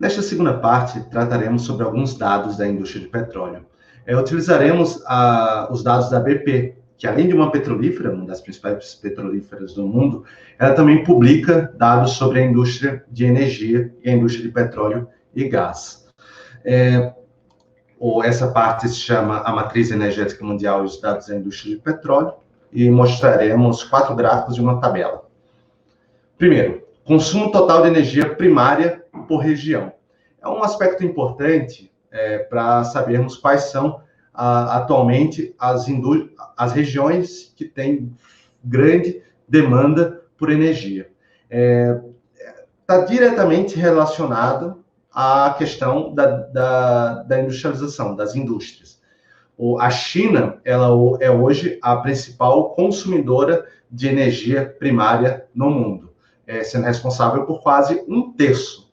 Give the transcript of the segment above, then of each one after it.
Nesta segunda parte, trataremos sobre alguns dados da indústria de petróleo. Utilizaremos os dados da BP, que além de uma petrolífera, uma das principais petrolíferas do mundo, ela também publica dados sobre a indústria de energia e a indústria de petróleo e gás. Essa parte se chama a Matriz Energética Mundial e os dados da indústria de petróleo, e mostraremos 4 gráficos e uma tabela. Primeiro, consumo total de energia primária por região. É um aspecto importante para sabermos quais são atualmente as regiões que têm grande demanda por energia. Está diretamente relacionado à questão da industrialização, das indústrias. A China ela é hoje a principal consumidora de energia primária no mundo, sendo responsável por quase 1/3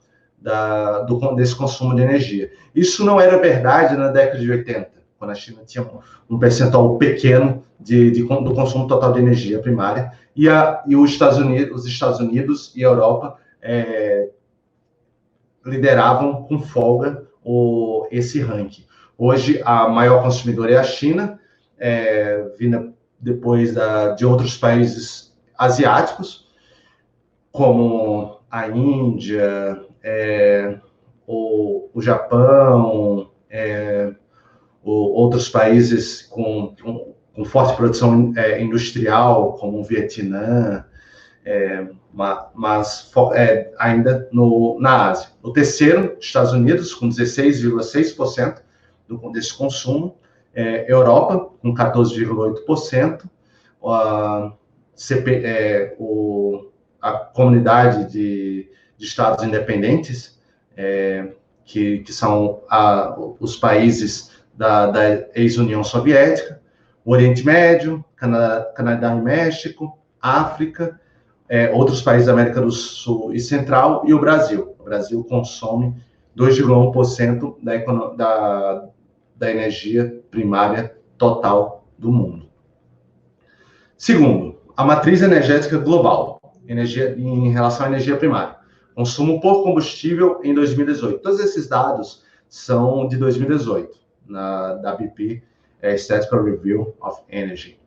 desse consumo de energia. Isso não era verdade na década de 80, quando a China tinha um percentual pequeno do consumo total de energia primária, e os Estados Unidos e a Europa lideravam com folga esse ranking. Hoje, a maior consumidora é a China, vinda depois de outros países asiáticos, como a Índia, o Japão, outros países com forte produção industrial, como o Vietnã, mas ainda na Ásia. O terceiro, Estados Unidos, com 16,6% desse consumo, Europa, com 14,8%, a comunidade de estados independentes, que são os países da ex-União Soviética, o Oriente Médio, Canadá e México, África, outros países da América do Sul e Central, e o Brasil. O Brasil consome 2,1% da energia primária total do mundo. Segundo, a matriz energética global, em relação à energia primária. Consumo por combustível em 2018. Todos esses dados são de 2018, da BP, Statistical Review of Energy.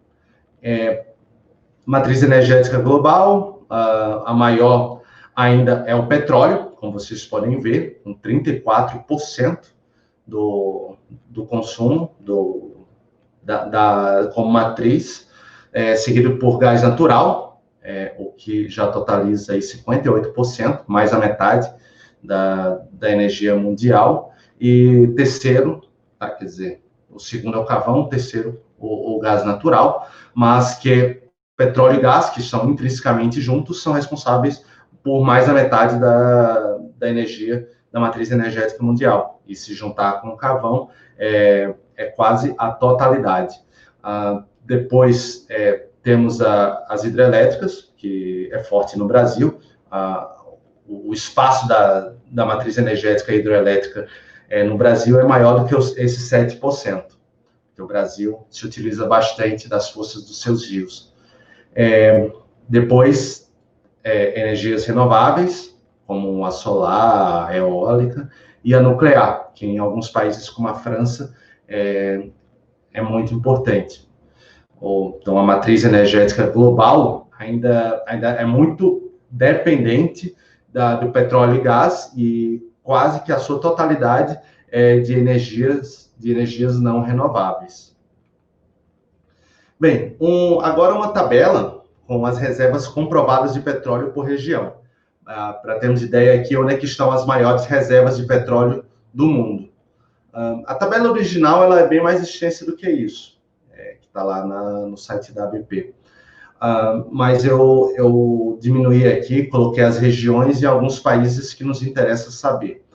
Matriz energética global, a maior ainda é o petróleo, como vocês podem ver, com 34% do consumo como matriz, seguido por gás natural, o que já totaliza aí 58%, mais a metade da energia mundial, e terceiro, quer dizer, o segundo é o carvão, o terceiro o gás natural, mas que petróleo e gás, que são intrinsecamente juntos, são responsáveis por mais da metade da energia da matriz energética mundial. E se juntar com o carvão, é quase a totalidade. Depois, temos as hidrelétricas, que é forte no Brasil. O espaço da matriz energética hidrelétrica no Brasil é maior do que esses 7%. Porque o Brasil se utiliza bastante das forças dos seus rios. Depois, energias renováveis, como a solar, a eólica, e a nuclear, que em alguns países como a França é muito importante. Então, a matriz energética global ainda é muito dependente do petróleo e gás, e quase que a sua totalidade de energias não renováveis. Bem, agora uma tabela com as reservas comprovadas de petróleo por região, para termos ideia aqui onde é que estão as maiores reservas de petróleo do mundo. A tabela original ela é bem mais extensa do que isso, que está lá no site da ABP. Mas eu diminuí aqui, coloquei as regiões e alguns países que nos interessa saber.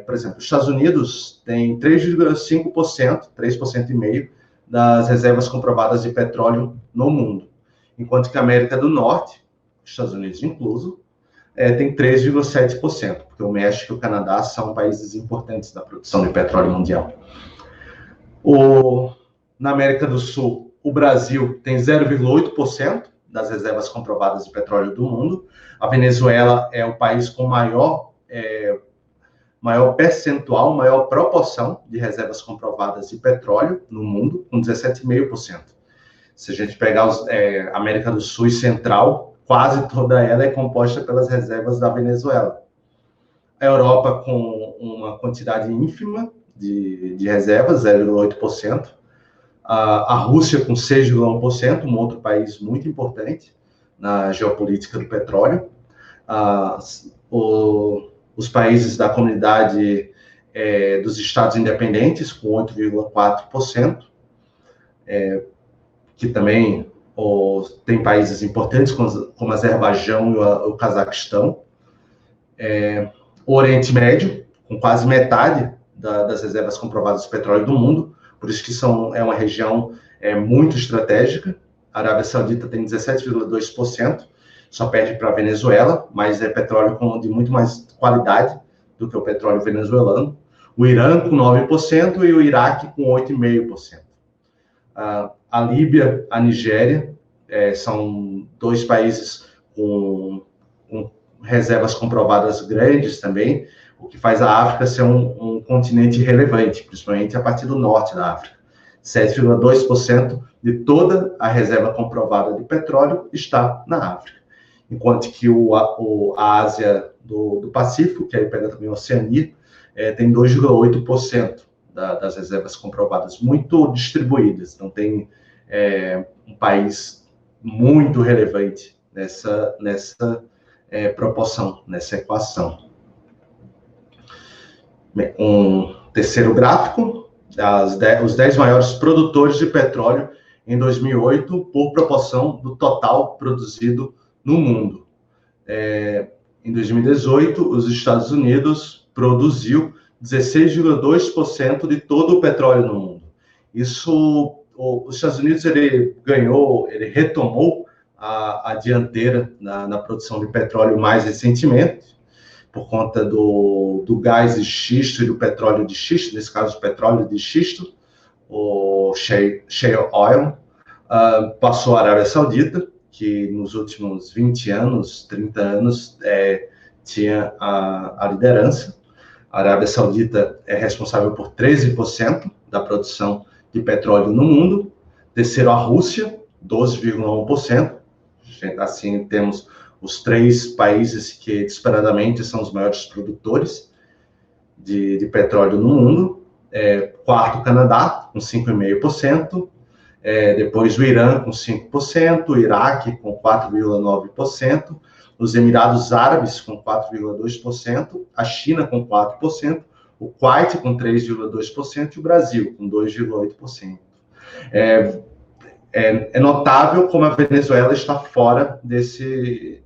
Por exemplo, os Estados Unidos tem 3,5%, 3,5% das reservas comprovadas de petróleo no mundo, enquanto que a América do Norte, Estados Unidos incluso, tem 3,7%, porque o México e o Canadá são países importantes da produção de petróleo mundial. Na América do Sul, o Brasil tem 0,8% das reservas comprovadas de petróleo do mundo. A Venezuela é o país com maior maior percentual, maior proporção de reservas comprovadas de petróleo no mundo, com 17,5%. Se a gente pegar a América do Sul e Central, quase toda ela é composta pelas reservas da Venezuela. A Europa com uma quantidade ínfima de reservas, 0,8%. A Rússia com 6,1%, um outro país muito importante na geopolítica do petróleo. Os países da comunidade dos Estados Independentes, com 8,4%, que também tem países importantes, como Azerbaijão e o Cazaquistão. O Oriente Médio, com quase metade das reservas comprovadas de petróleo do mundo, por isso que é uma região muito estratégica. A Arábia Saudita tem 17,2%, só perde para a Venezuela, mas é petróleo de muito mais qualidade do que o petróleo venezuelano. O Irã com 9% e o Iraque com 8,5%. A Líbia, a Nigéria, são dois países com reservas comprovadas grandes também, o que faz a África ser um continente relevante, principalmente a partir do norte da África. 7,2% de toda a reserva comprovada de petróleo está na África. Enquanto que a Ásia do Pacífico, que aí pega também a Oceania, tem 2,8% das reservas comprovadas, muito distribuídas. Então, tem um país muito relevante nessa proporção, nessa equação. Um terceiro gráfico, os 10 maiores produtores de petróleo em 2008 por proporção do total produzido no mundo. Em 2018, os Estados Unidos produziu 16,2% de todo o petróleo no mundo. Isso, os Estados Unidos, ele retomou a dianteira na produção de petróleo mais recentemente, por conta do gás de xisto e do petróleo de xisto, nesse caso o petróleo de xisto, o shale oil, passou a Arábia Saudita, que nos últimos 20 anos, 30 anos, tinha a liderança. A Arábia Saudita é responsável por 13% da produção de petróleo no mundo. Terceiro, a Rússia, 12,1%. Assim, temos os 3 países que, disparadamente, são os maiores produtores de petróleo no mundo. Quarto, o Canadá, com 5,5%. Depois, o Irã, com 5%. O Iraque, com 4,9%. Os Emirados Árabes, com 4,2%. A China, com 4%. O Kuwait, com 3,2%. E o Brasil, com 2,8%. É notável como a Venezuela está fora desse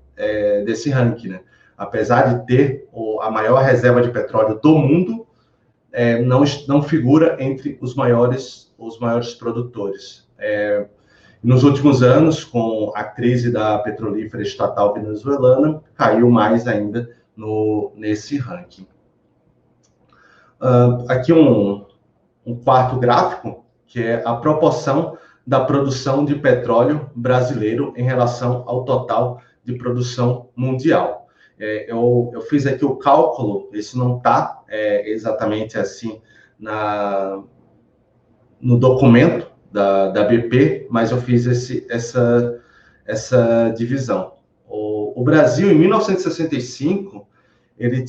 ranking, né? Apesar de ter a maior reserva de petróleo do mundo, não figura entre os maiores produtores. Nos últimos anos, com a crise da petrolífera estatal venezuelana, caiu mais ainda nesse ranking. Aqui um quarto gráfico, que é a proporção da produção de petróleo brasileiro em relação ao total de produção mundial. Eu fiz aqui o cálculo, esse não está exatamente assim no documento da BP, mas eu fiz essa divisão. O Brasil, em 1965, ele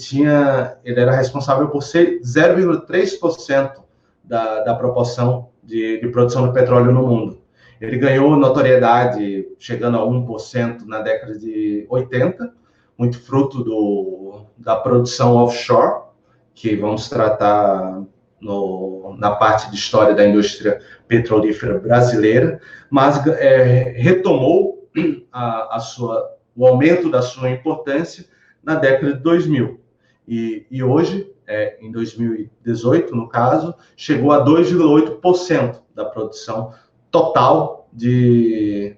era responsável por ser 0,3% da proporção de produção de petróleo no mundo. Ele ganhou notoriedade chegando a 1% na década de 80, muito fruto da produção offshore, que vamos tratar na parte de história da indústria petrolífera brasileira, mas retomou o aumento da sua importância na década de 2000. E hoje, em 2018, no caso, chegou a 2,8% da produção total de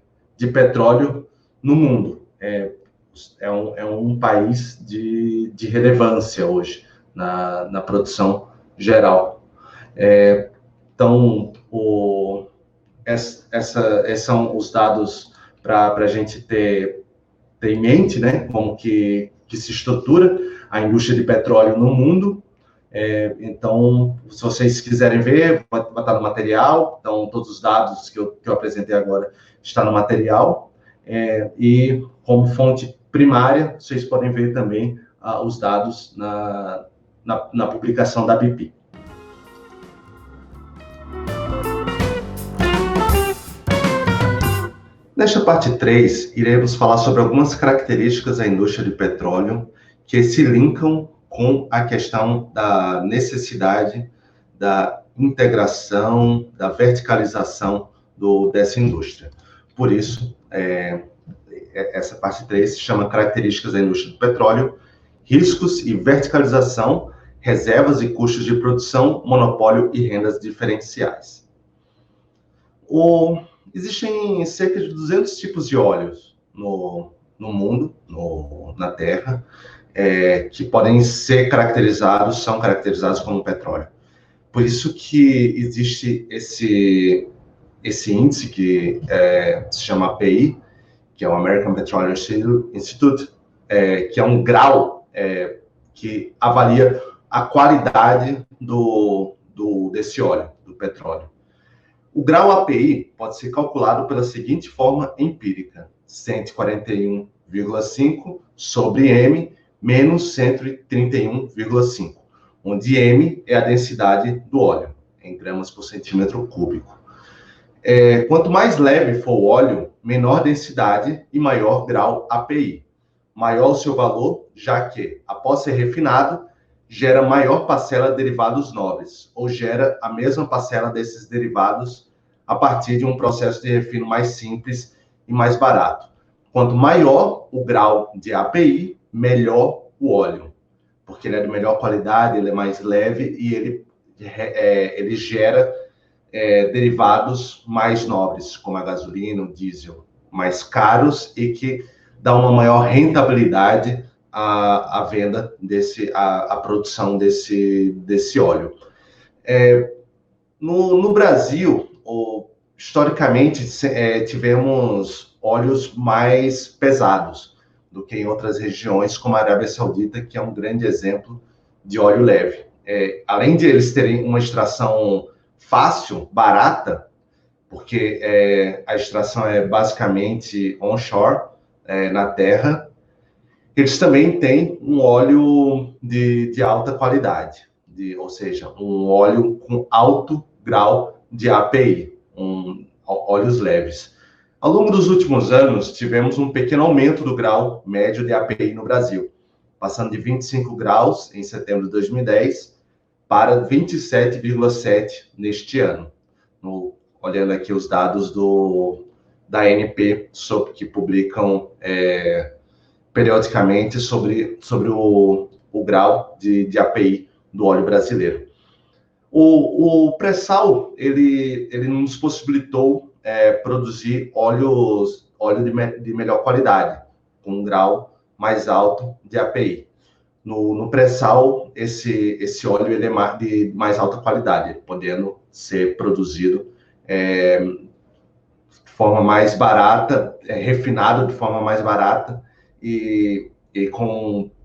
petróleo no mundo. É um país de relevância hoje na produção geral. Então, esses são os dados para a gente ter em mente, né, como que se estrutura a indústria de petróleo no mundo. Então, se vocês quiserem ver, vai estar no material. Então, todos os dados que eu apresentei agora estão no material. E como fonte primária, vocês podem ver também os dados na publicação da BP. Nesta parte 3, iremos falar sobre algumas características da indústria de petróleo que se linkam com a questão da necessidade da integração, da verticalização dessa indústria. Por isso, essa parte 3 se chama Características da indústria do petróleo, riscos e verticalização, reservas e custos de produção, monopólio e rendas diferenciais. Existem cerca de 200 tipos de óleos no mundo, na Terra, que podem ser caracterizados, são caracterizados como petróleo. Por isso que existe esse índice que se chama API, que é o American Petroleum Institute, que é um grau que avalia a qualidade desse óleo, do petróleo. O grau API pode ser calculado pela seguinte forma empírica: 141,5 sobre M menos 131,5, onde M é a densidade do óleo, em gramas por centímetro cúbico. Quanto mais leve for o óleo, menor densidade e maior grau API. Maior o seu valor, já que, após ser refinado, gera maior parcela de derivados nobres, ou gera a mesma parcela desses derivados a partir de um processo de refino mais simples e mais barato. Quanto maior o grau de API, melhor o óleo, porque ele é de melhor qualidade, ele é mais leve e ele gera derivados mais nobres, como a gasolina, o diesel, mais caros e que dá uma maior rentabilidade à venda à produção desse óleo. No Brasil, historicamente, tivemos óleos mais pesados do que em outras regiões, como a Arábia Saudita, que é um grande exemplo de óleo leve. Além de eles terem uma extração fácil, barata, porque a extração é basicamente onshore, na terra, eles também têm um óleo de alta qualidade, ou seja, um óleo com alto grau de API, óleos leves. Ao longo dos últimos anos, tivemos um pequeno aumento do grau médio de API no Brasil, passando de 25 graus em setembro de 2010 para 27,7 neste ano. Olhando aqui os dados da ANP, que publicam periodicamente sobre o grau de API do óleo brasileiro. O pré-sal, ele nos possibilitou produzir óleo de melhor qualidade, com um grau mais alto de API. No pré-sal, esse óleo ele é de mais alta qualidade, podendo ser produzido de forma mais barata, refinado de forma mais barata e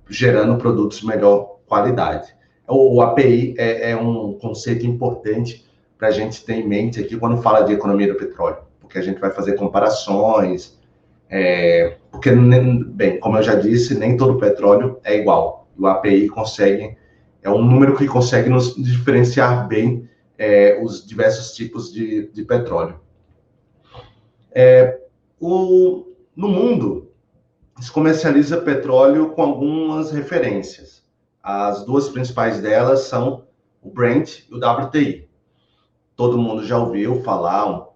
gerando produtos de melhor qualidade. O API é um conceito importante para a gente ter em mente aqui quando fala de economia do petróleo, porque a gente vai fazer comparações, porque, bem, como eu já disse, nem todo petróleo é igual. O API é um número que consegue nos diferenciar bem os diversos tipos de petróleo. No mundo, se comercializa petróleo com algumas referências. As duas principais delas são o Brent e o WTI. Todo mundo já ouviu falar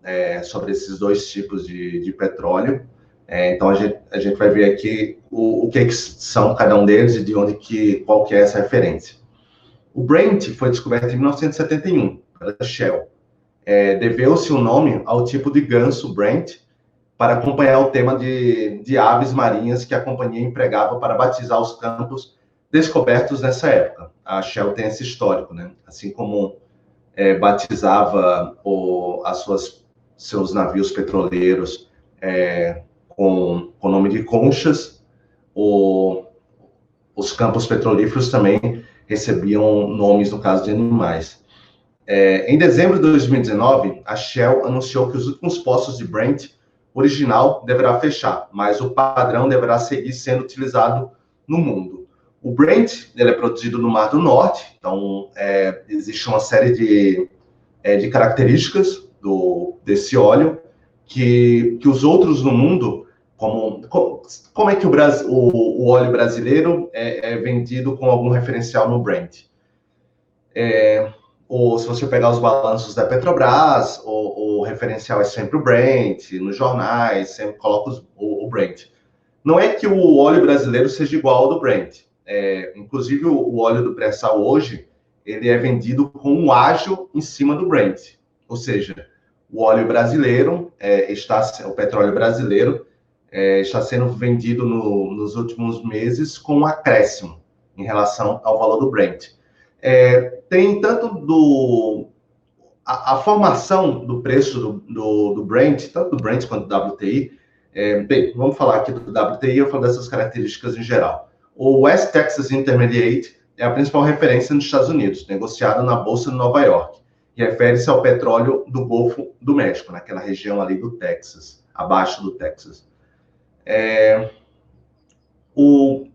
sobre esses dois tipos de petróleo. Então, a gente vai ver aqui o que são cada um deles e qual que é essa referência. O Brent foi descoberto em 1971 pela Shell. Deveu-se o nome ao tipo de ganso Brent, para acompanhar o tema de aves marinhas que a companhia empregava para batizar os campos descobertos nessa época. A Shell tem esse histórico, né? Assim como batizava seus navios petroleiros com o nome de conchas, os campos petrolíferos também recebiam nomes, no caso de animais. Em dezembro de 2019, a Shell anunciou que os últimos poços de Brent original deverá fechar, mas o padrão deverá seguir sendo utilizado no mundo. O Brent, ele é produzido no Mar do Norte, então existe uma série de características desse óleo que os outros no mundo, como é que o óleo brasileiro é vendido com algum referencial no Brent? Ou se você pegar os balanços da Petrobras, o referencial é sempre o Brent, nos jornais, sempre coloca o Brent. Não é que o óleo brasileiro seja igual ao do Brent. Inclusive, o óleo do pré-sal hoje, ele é vendido com um ágio em cima do Brent. Ou seja, o óleo brasileiro, o petróleo brasileiro, está sendo vendido nos últimos meses com um acréscimo em relação ao valor do Brent. Tem tanto a formação do preço do Brent, tanto do Brent quanto do WTI. Bem, vamos falar aqui do WTI, eu falo dessas características em geral. O West Texas Intermediate é a principal referência nos Estados Unidos, negociado na Bolsa de Nova York, e refere-se ao petróleo do Golfo do México, naquela região ali do Texas, abaixo do Texas. O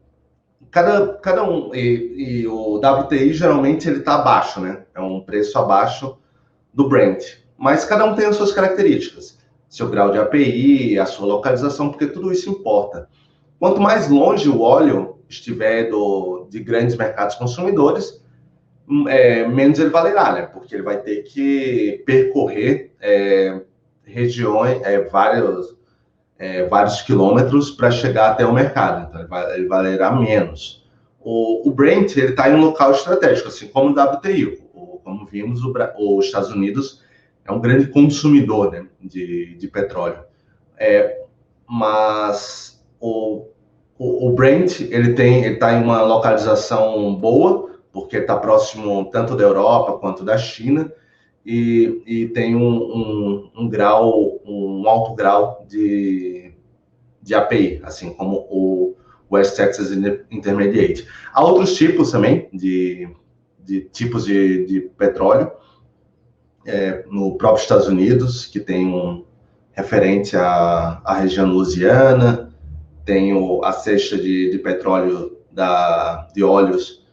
WTI geralmente ele está abaixo, né? É um preço abaixo do Brent, mas cada um tem as suas características, seu grau de API, a sua localização, porque tudo isso importa. Quanto mais longe o óleo estiver de grandes mercados consumidores, menos ele valerá, né? Porque ele vai ter que percorrer regiões, vários quilômetros para chegar até o mercado, então ele valerá menos. O Brent está em um local estratégico, assim como o WTI. Como vimos, os Estados Unidos é um grande consumidor, né, de petróleo. Mas o Brent ele está em uma localização boa, porque está próximo tanto da Europa quanto da China, e tem um alto grau de API, assim como o West Texas Intermediate. Há outros tipos também de tipos de petróleo no próprio Estados Unidos, que tem referente à região Louisiana, tem a cesta de petróleo de óleos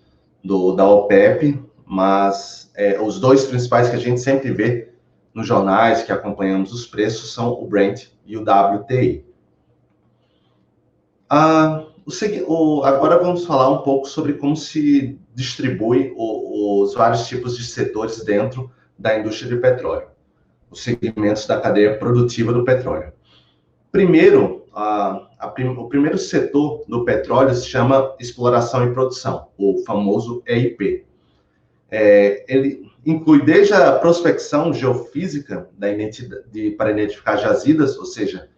da OPEP, mas os dois principais que a gente sempre vê nos jornais, que acompanhamos os preços, são o Brent e o WTI. Agora vamos falar um pouco sobre como se distribui os vários tipos de setores dentro da indústria de petróleo, os segmentos da cadeia produtiva do petróleo. Primeiro, o primeiro setor do petróleo se chama exploração e produção, o famoso EIP. Ele inclui desde a prospecção geofísica para identificar jazidas, ou seja,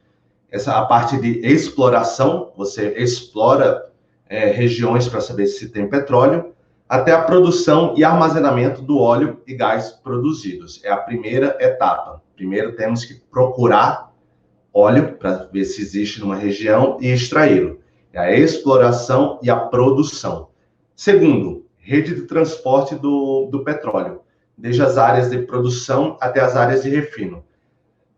a parte de exploração, você explora regiões para saber se tem petróleo, até a produção e armazenamento do óleo e gás produzidos. É a primeira etapa. Primeiro temos que procurar óleo para ver se existe numa região e extraí-lo. É a exploração e a produção. Segundo, rede de transporte do petróleo, desde as áreas de produção até as áreas de refino,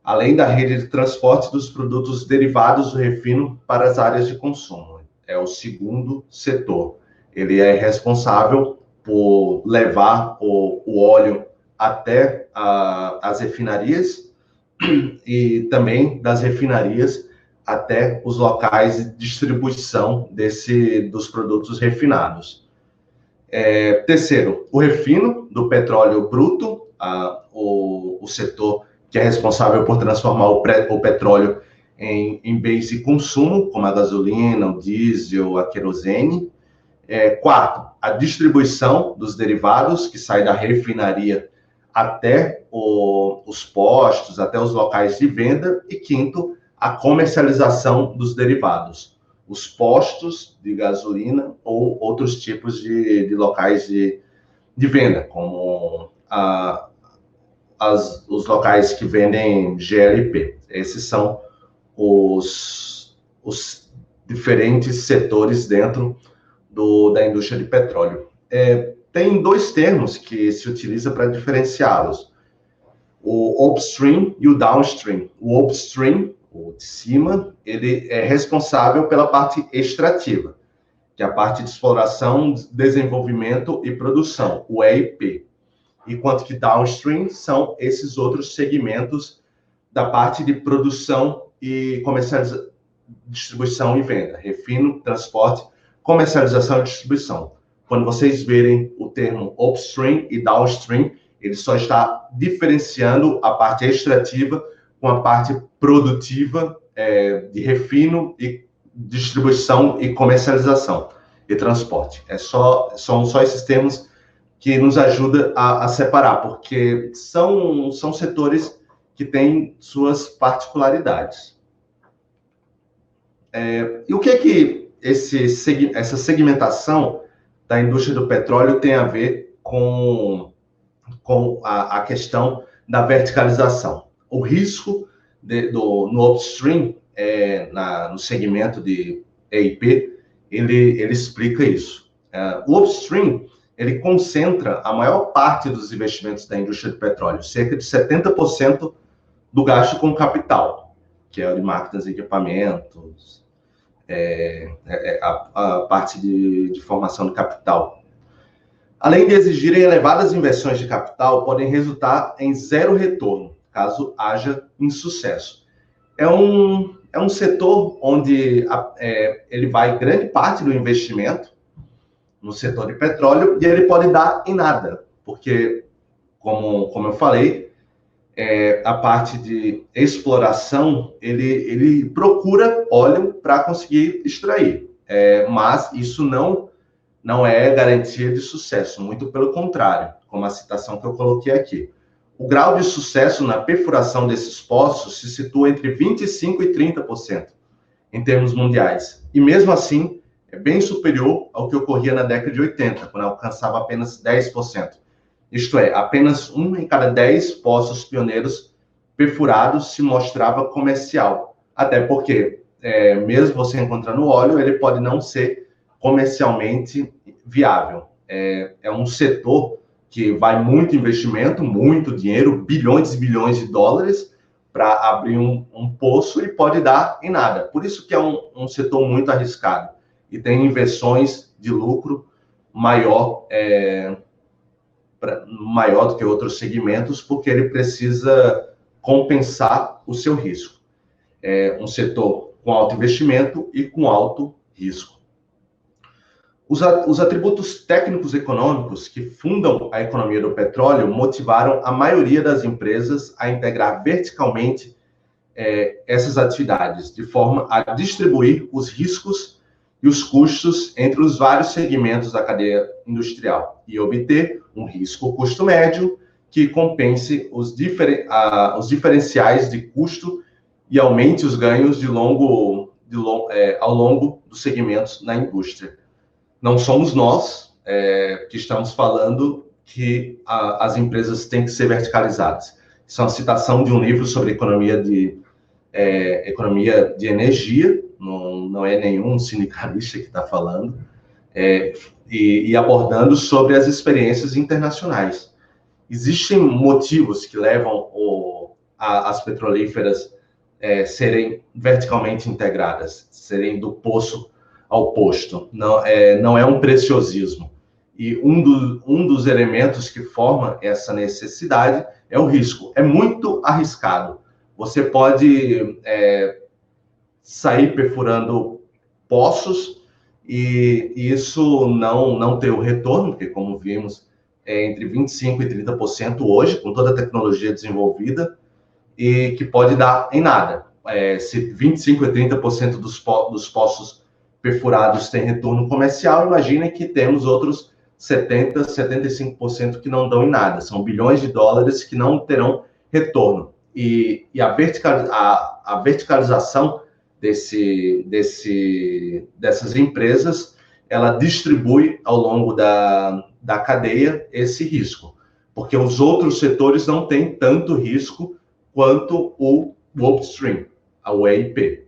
além da rede de transporte dos produtos derivados do refino para as áreas de consumo. É o segundo setor. Ele é responsável por levar o óleo até as refinarias e também das refinarias até os locais de distribuição dos produtos refinados. Terceiro, o refino do petróleo bruto, o setor que é responsável por transformar o petróleo em bens de consumo, como a gasolina, o diesel, a querosene. Quarto, a distribuição dos derivados, que sai da refinaria até os postos, até os locais de venda. E quinto, a comercialização dos derivados, os postos de gasolina ou outros tipos de locais de venda, como os locais que vendem GLP. Esses são os diferentes setores dentro da indústria de petróleo. tem dois termos que se utiliza para diferenciá-los: o upstream e o downstream. O upstream, o de cima, ele é responsável pela parte extrativa, que é a parte de exploração, desenvolvimento e produção, o EIP. Enquanto que downstream são esses outros segmentos da parte de produção e comercialização, distribuição e venda, refino, transporte, comercialização e distribuição. Quando vocês verem o termo upstream e downstream, ele só está diferenciando a parte extrativa com a parte produtiva de refino e distribuição e comercialização e transporte. São só esses termos que nos ajudam a separar, porque são setores que têm suas particularidades. E o que essa segmentação da indústria do petróleo tem a ver com a questão da verticalização? O risco no upstream, no segmento de EIP, ele explica isso. O upstream, ele concentra a maior parte dos investimentos da indústria do petróleo, cerca de 70% do gasto com capital, que é o de máquinas e equipamentos, a parte de formação de capital. Além de exigirem elevadas inversões de capital, podem resultar em zero retorno, caso haja insucesso. É um setor onde ele vai grande parte do investimento no setor de petróleo e ele pode dar em nada, porque, como eu falei, a parte de exploração, ele procura óleo para conseguir extrair, mas isso não é garantia de sucesso, muito pelo contrário, como a citação que eu coloquei aqui. O grau de sucesso na perfuração desses poços se situa entre 25% e 30% em termos mundiais, e mesmo assim é bem superior ao que ocorria na década de 80, quando alcançava apenas 10%. Isto é, apenas 1 em cada 10 poços pioneiros perfurados se mostrava comercial. Até porque, mesmo você encontrando óleo, ele pode não ser comercialmente viável. É um setor que vai muito investimento, muito dinheiro, bilhões e bilhões de dólares para abrir um poço e pode dar em nada. Por isso que é um setor muito arriscado e tem inversões de lucro maior do que outros segmentos, porque ele precisa compensar o seu risco. É um setor com alto investimento e com alto risco. Os atributos técnicos econômicos que fundam a economia do petróleo motivaram a maioria das empresas a integrar verticalmente essas atividades, de forma a distribuir os riscos e os custos entre os vários segmentos da cadeia industrial e obter um risco-custo médio que compense os diferenciais de custo e aumente os ganhos ao longo dos segmentos na indústria. Não somos nós que estamos falando que as empresas têm que ser verticalizadas. Isso é uma citação de um livro sobre economia de energia, não é nenhum sindicalista que está falando, e abordando sobre as experiências internacionais. Existem motivos que levam as petrolíferas serem verticalmente integradas, serem do poço ao posto. Não é um preciosismo. E um dos elementos que forma essa necessidade é o risco. É muito arriscado. Você pode sair perfurando poços e isso não ter o retorno, porque, como vimos, é entre 25% e 30% hoje, com toda a tecnologia desenvolvida, e que pode dar em nada. Se 25% e 30% dos poços perfurados têm retorno comercial, imagine que temos outros 70%, 75% que não dão em nada. São bilhões de dólares que não terão retorno. E a verticalização dessas empresas, ela distribui ao longo da cadeia esse risco, porque os outros setores não têm tanto risco quanto o upstream, a EIP.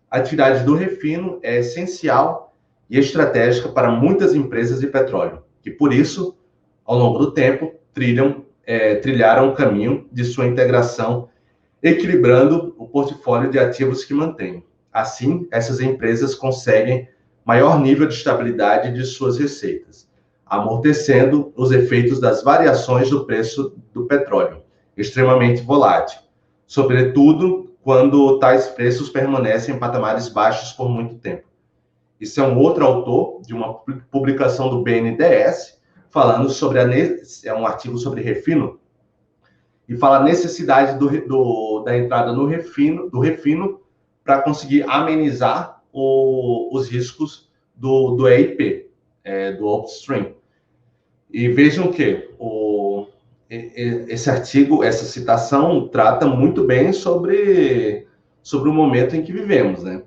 A atividade do refino é essencial e estratégica para muitas empresas de petróleo, que por isso ao longo do tempo, trilharam o caminho de sua integração, equilibrando o portfólio de ativos que mantêm. Assim, essas empresas conseguem maior nível de estabilidade de suas receitas, amortecendo os efeitos das variações do preço do petróleo, extremamente volátil, sobretudo quando tais preços permanecem em patamares baixos por muito tempo. Isso é um outro autor de uma publicação do BNDES, falando sobre é um artigo sobre refino, e fala a necessidade da entrada do refino para conseguir amenizar os riscos do EIP, do upstream. E vejam que esse artigo, essa citação, trata muito bem sobre o momento em que vivemos, né?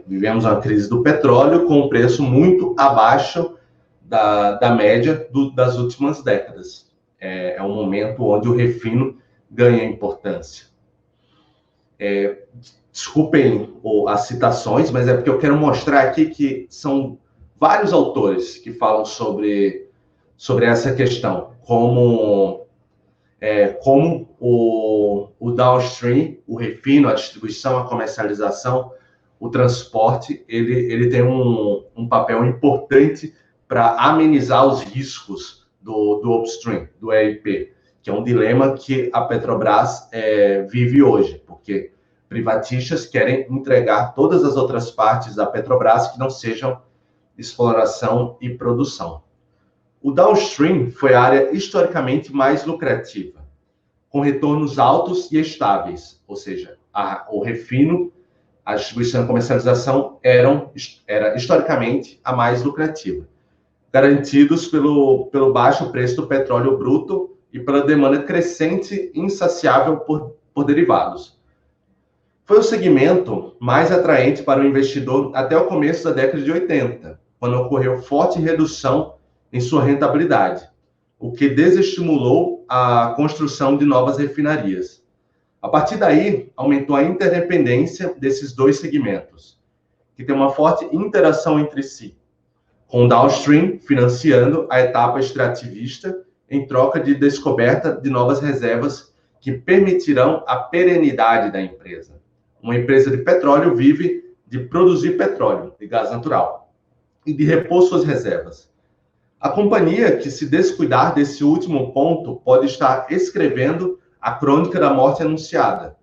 Vivemos uma crise do petróleo com um preço muito abaixo da média das últimas décadas. É um momento onde o refino ganha importância. Desculpem as citações, mas é porque eu quero mostrar aqui que são vários autores que falam sobre essa questão, como o downstream, o refino, a distribuição, a comercialização, o transporte, ele tem um papel importante para amenizar os riscos do upstream, do EIP, que é um dilema que a Petrobras vive hoje, porque privatistas querem entregar todas as outras partes da Petrobras que não sejam exploração e produção. O downstream foi a área historicamente mais lucrativa, com retornos altos e estáveis, ou seja, o refino, a distribuição e comercialização era historicamente a mais lucrativa, garantidos pelo baixo preço do petróleo bruto e pela demanda crescente e insaciável por derivados. Foi o segmento mais atraente para o investidor até o começo da década de 80, quando ocorreu forte redução em sua rentabilidade, o que desestimulou a construção de novas refinarias. A partir daí, aumentou a interdependência desses dois segmentos, que tem uma forte interação entre si, com o downstream financiando a etapa extrativista em troca de descoberta de novas reservas que permitirão a perenidade da empresa. Uma empresa de petróleo vive de produzir petróleo e gás natural e de repor suas reservas. A companhia que se descuidar desse último ponto pode estar escrevendo a crônica da morte anunciada,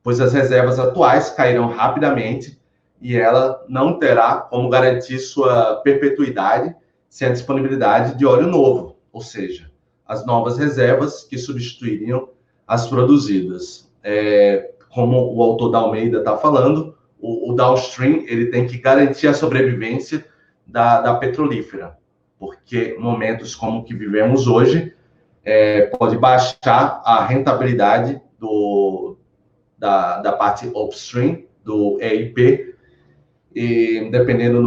pois as reservas atuais cairão rapidamente e ela não terá como garantir sua perpetuidade sem a disponibilidade de óleo novo, ou seja, as novas reservas que substituiriam as produzidas. Como o autor da Almeida está falando, o downstream ele tem que garantir a sobrevivência da petrolífera, porque momentos como o que vivemos hoje pode baixar a rentabilidade da parte upstream, do EIP, e dependendo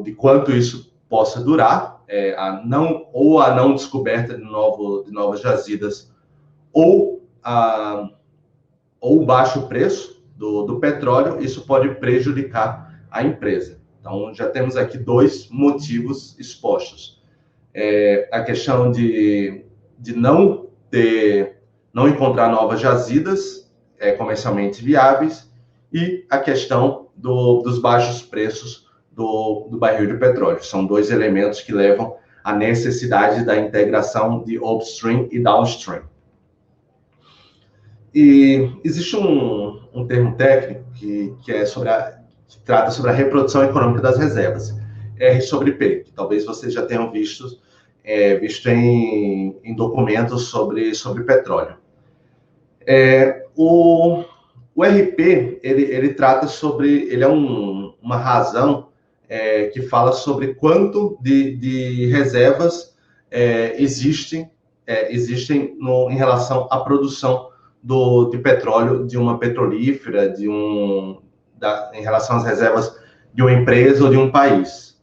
de quanto isso possa durar, a não descoberta de novas jazidas, ou o baixo preço do petróleo, isso pode prejudicar a empresa. Então, já temos aqui dois motivos expostos. A questão de não encontrar novas jazidas comercialmente viáveis e a questão dos baixos preços do barril de petróleo. São dois elementos que levam à necessidade da integração de upstream e downstream. E existe um termo técnico que trata sobre a reprodução econômica das reservas, R sobre P, que talvez vocês já tenham visto em documentos sobre petróleo. O RP, ele trata sobre, ele é uma razão que fala sobre quanto de reservas existem em relação à produção de petróleo de uma petrolífera, em relação às reservas de uma empresa ou de um país.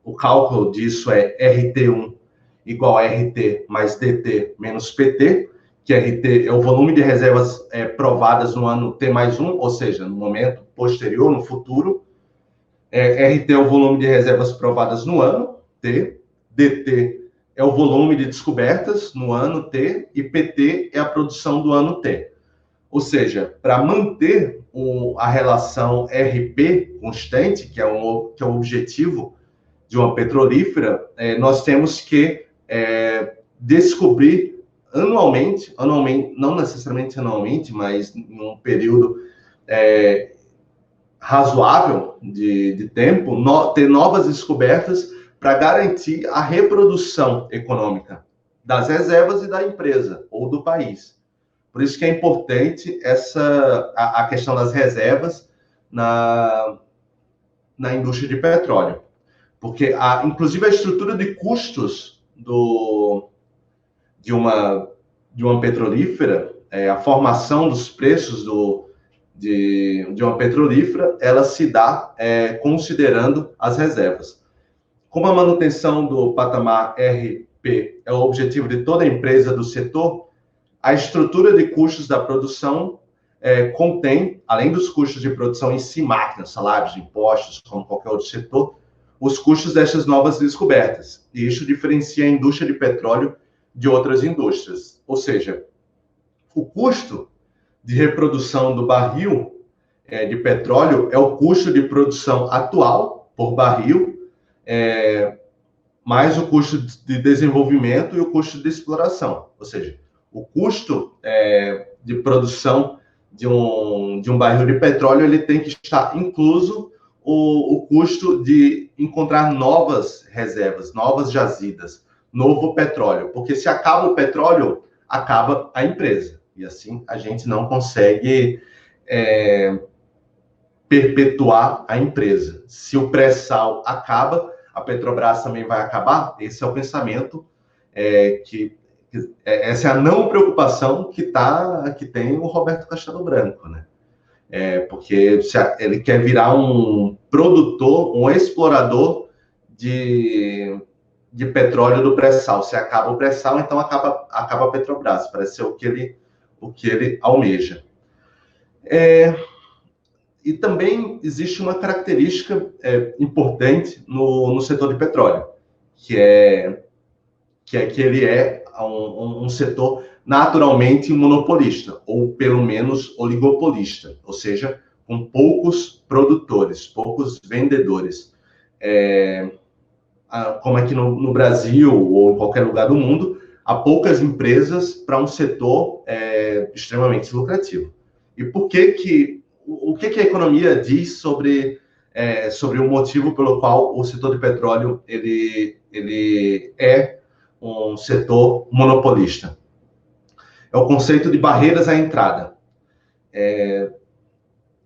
O cálculo disso é RT1 igual a RT mais DT menos PT, que RT é o volume de reservas provadas no ano T+1, ou seja, no momento posterior, no futuro, RT é o volume de reservas provadas no ano, T. DT é o volume de descobertas no ano, T. E PT é a produção do ano, T. Ou seja, para manter a relação RP constante, que é o objetivo de uma petrolífera, nós temos que descobrir anualmente, não necessariamente anualmente, mas em um período razoável de tempo, ter novas descobertas para garantir a reprodução econômica das reservas e da empresa ou do país. Por isso que é importante a questão das reservas na indústria de petróleo. Porque, inclusive, a estrutura de custos de uma petrolífera, a formação dos preços de uma petrolífera, ela se dá considerando as reservas. Como a manutenção do patamar RP é o objetivo de toda empresa do setor, a estrutura de custos da produção contém, além dos custos de produção em si, máquinas, salários, impostos, como qualquer outro setor, os custos dessas novas descobertas. E isso diferencia a indústria de petróleo de outras indústrias. Ou seja, o custo de reprodução do barril de petróleo é o custo de produção atual por barril, mais o custo de desenvolvimento e o custo de exploração. Ou seja, o custo de produção de um barril de petróleo ele tem que estar incluso o custo de encontrar novas reservas, novas jazidas, novo petróleo. Porque se acaba o petróleo, acaba a empresa. E assim a gente não consegue perpetuar a empresa. Se o pré-sal acaba, a Petrobras também vai acabar. Esse é o pensamento essa é a não preocupação que tem o Roberto Castelo Branco, né? Porque ele quer virar um produtor, um explorador de petróleo do pré-sal. Se acaba o pré-sal, então acaba a Petrobras. Parece ser o que ele almeja. E também existe uma característica importante no setor de petróleo, que é que ele é um setor naturalmente monopolista, ou pelo menos oligopolista, ou seja, com poucos produtores, poucos vendedores. Como aqui no Brasil ou em qualquer lugar do mundo, há poucas empresas para um setor extremamente lucrativo. E o que a economia diz sobre o motivo pelo qual o setor de petróleo ele é um setor monopolista? É o conceito de barreiras à entrada.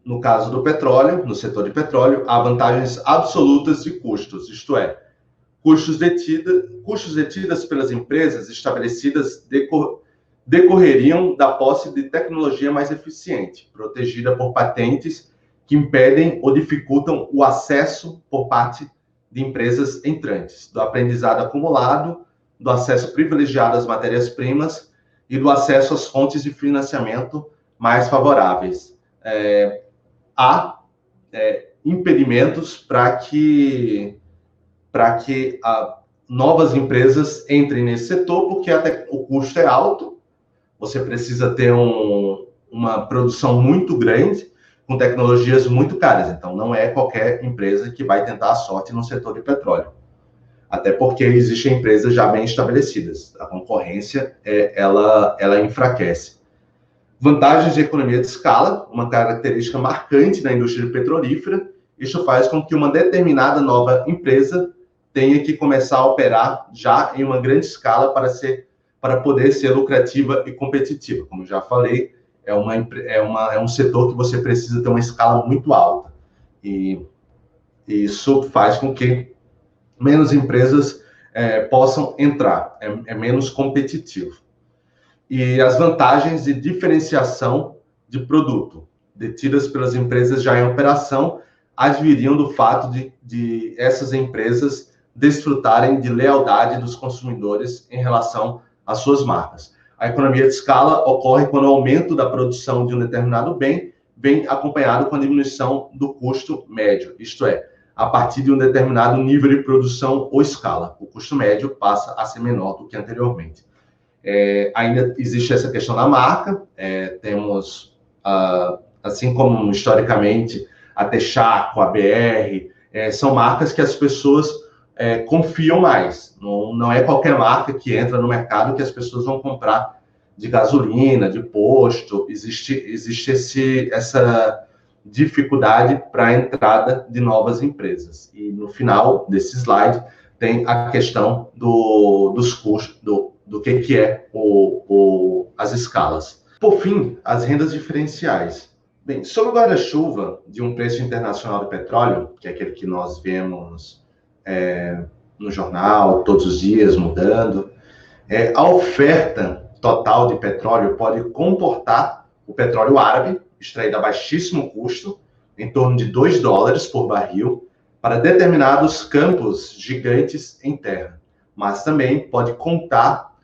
No caso do petróleo, no setor de petróleo, há vantagens absolutas de custos, isto é, custos detidas pelas empresas estabelecidas decorreriam da posse de tecnologia mais eficiente, protegida por patentes que impedem ou dificultam o acesso por parte de empresas entrantes, do aprendizado acumulado, do acesso privilegiado às matérias-primas e do acesso às fontes de financiamento mais favoráveis. Há impedimentos para que novas empresas entrem nesse setor, porque até o custo é alto, você precisa ter uma produção muito grande, com tecnologias muito caras. Então, não é qualquer empresa que vai tentar a sorte no setor de petróleo. Até porque existem empresas já bem estabelecidas. A concorrência, ela enfraquece. Vantagens de economia de escala, uma característica marcante na indústria petrolífera. Isso faz com que uma determinada nova empresa tenha que começar a operar já em uma grande escala para poder ser lucrativa e competitiva. Como já falei, é um setor que você precisa ter uma escala muito alta. E isso faz com que menos empresas possam entrar, é menos competitivo. E as vantagens de diferenciação de produto, detidas pelas empresas já em operação, adviriam do fato de essas empresas desfrutarem de lealdade dos consumidores em relação às suas marcas. A economia de escala ocorre quando o aumento da produção de um determinado bem vem acompanhado com a diminuição do custo médio, isto é, a partir de um determinado nível de produção ou escala. O custo médio passa a ser menor do que anteriormente. Ainda existe essa questão da marca, temos, assim como historicamente, a Texaco, a BR, são marcas que as pessoas confiam mais. Não é qualquer marca que entra no mercado que as pessoas vão comprar de gasolina, de posto. Existe essa dificuldade para a entrada de novas empresas. E no final desse slide tem a questão dos custos, do que é as escalas. Por fim, as rendas diferenciais. Bem, sob o guarda-chuva de um preço internacional do petróleo, que é aquele que nós vemos no jornal todos os dias mudando, a oferta total de petróleo pode comportar o petróleo árabe, extraído a baixíssimo custo, em torno de $2 por barril, para determinados campos gigantes em terra. Mas também pode contar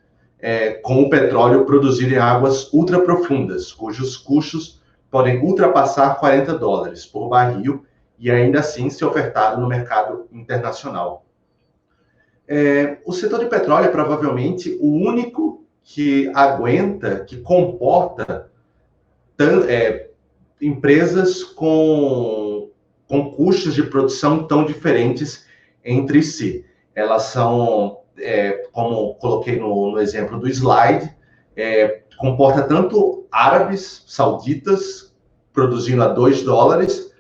com o petróleo produzido em águas ultraprofundas, cujos custos podem ultrapassar $40 por barril e ainda assim ser ofertado no mercado internacional. O setor de petróleo é provavelmente o único que aguenta, que comporta empresas com custos de produção tão diferentes entre si. Elas são, como coloquei no exemplo do slide, comporta tanto árabes sauditas produzindo a $2,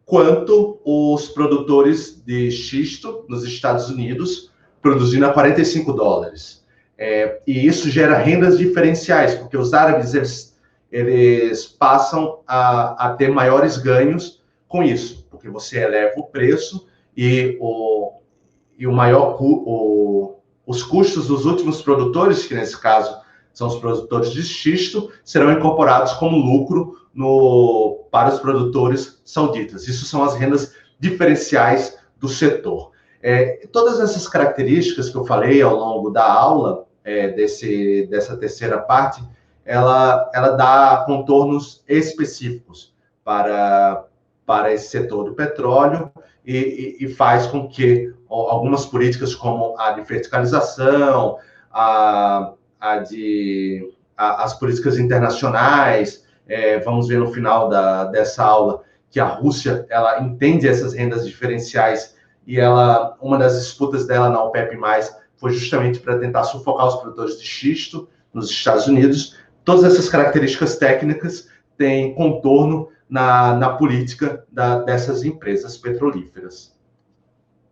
quanto os produtores de xisto nos Estados Unidos produzindo a $45. E isso gera rendas diferenciais, porque os árabes eles passam a ter maiores ganhos com isso, porque você eleva o preço e os custos dos últimos produtores, que nesse caso são os produtores de xisto, serão incorporados como lucro para os produtores sauditas. Isso são as rendas diferenciais do setor. Todas essas características que eu falei ao longo da aula, dessa terceira parte, ela dá contornos específicos para esse setor do petróleo e faz com que algumas políticas como a de verticalização, as políticas internacionais, vamos ver no final dessa aula que a Rússia ela entende essas rendas diferenciais e uma das disputas dela na OPEP+, foi justamente para tentar sufocar os produtores de xisto nos Estados Unidos. Todas essas características técnicas têm contorno na política dessas empresas petrolíferas.